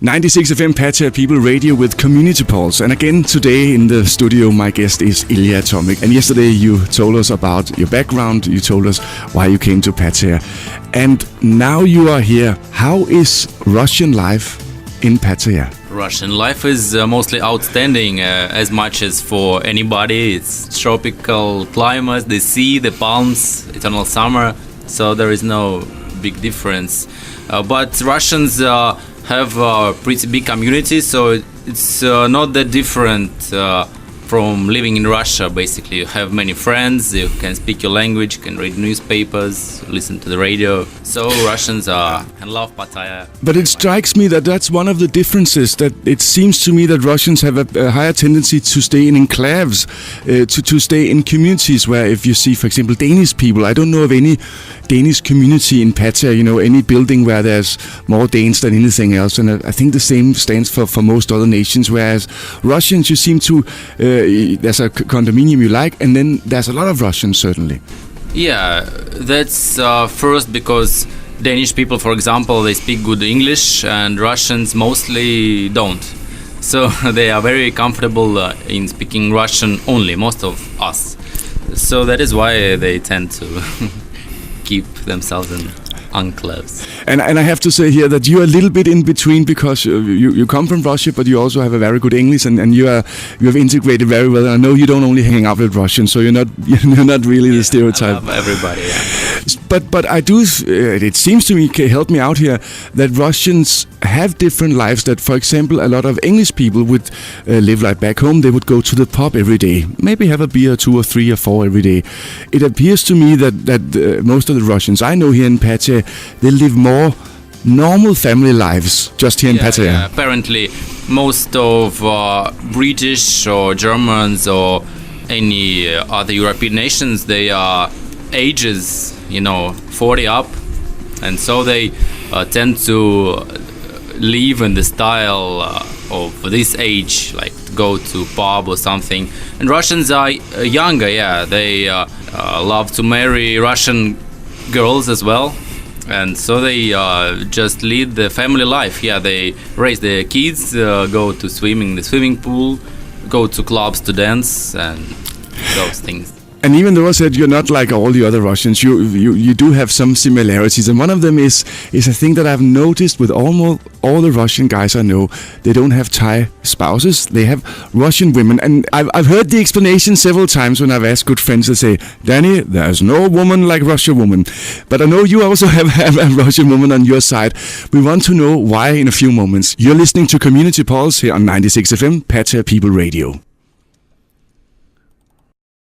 96 FM Pattaya People Radio with Community Pulse. And again today in the studio my guest is Ilya Atomic. And yesterday you told us about your background, you told us why you came to Pattaya. And now you are here. How is Russian life in Pattaya? Russian life is mostly outstanding, as much as for anybody. It's tropical climate, the sea, the palms, eternal summer. So there is no big difference. But Russians have a pretty big community, so it's not that different from living in Russia. Basically, you have many friends, you can speak your language, you can read newspapers, listen to the radio. So Russians and love Pattaya. But it strikes me that that's one of the differences, that it seems to me that Russians have a higher tendency to stay in enclaves, to stay in communities where, if you see, for example, Danish people, I don't know of any Danish community in Pattaya, any building where there's more Danes than anything else. And I think the same stands for most other nations, whereas Russians, you seem to, there's a condominium you like, and then there's a lot of Russians, certainly. Yeah, that's first because Danish people, for example, they speak good English and Russians mostly don't. So they are very comfortable in speaking Russian only, most of us. So that is why they tend to keep themselves in enclaves. And I have to say here that you're a little bit in between, because you come from Russia, but you also have a very good English, and you have integrated very well. And I know you don't only hang out with Russians, so you're not really the stereotype. I love everybody. Yeah. But I do. It seems to me, help me out here, that Russians have different lives. That, for example, a lot of English people would live like back home. They would go to the pub every day, maybe have a beer, 2 or 3 or 4 every day. It appears to me that most of the Russians I know here in Pattaya, they live more normal family lives just here in Pattaya. Yeah. Apparently, most of British or Germans or any other European nations, they are ages, 40 up, and so they tend to live in the style of this age, like go to pub or something. And Russians are younger, they love to marry Russian girls as well. And so they just lead the family life. Yeah, they raise their kids, go to swimming in the swimming pool, go to clubs to dance, and those things. And even though I said you're not like all the other Russians, you do have some similarities. And one of them is a thing that I've noticed with almost all the Russian guys I know. They don't have Thai spouses. They have Russian women. And I've heard the explanation several times when I've asked good friends. They say, Danny, there's no woman like Russian woman. But I know you also have a Russian woman on your side. We want to know why in a few moments. You're listening to Community Pulse here on 96 FM, Pattaya People Radio.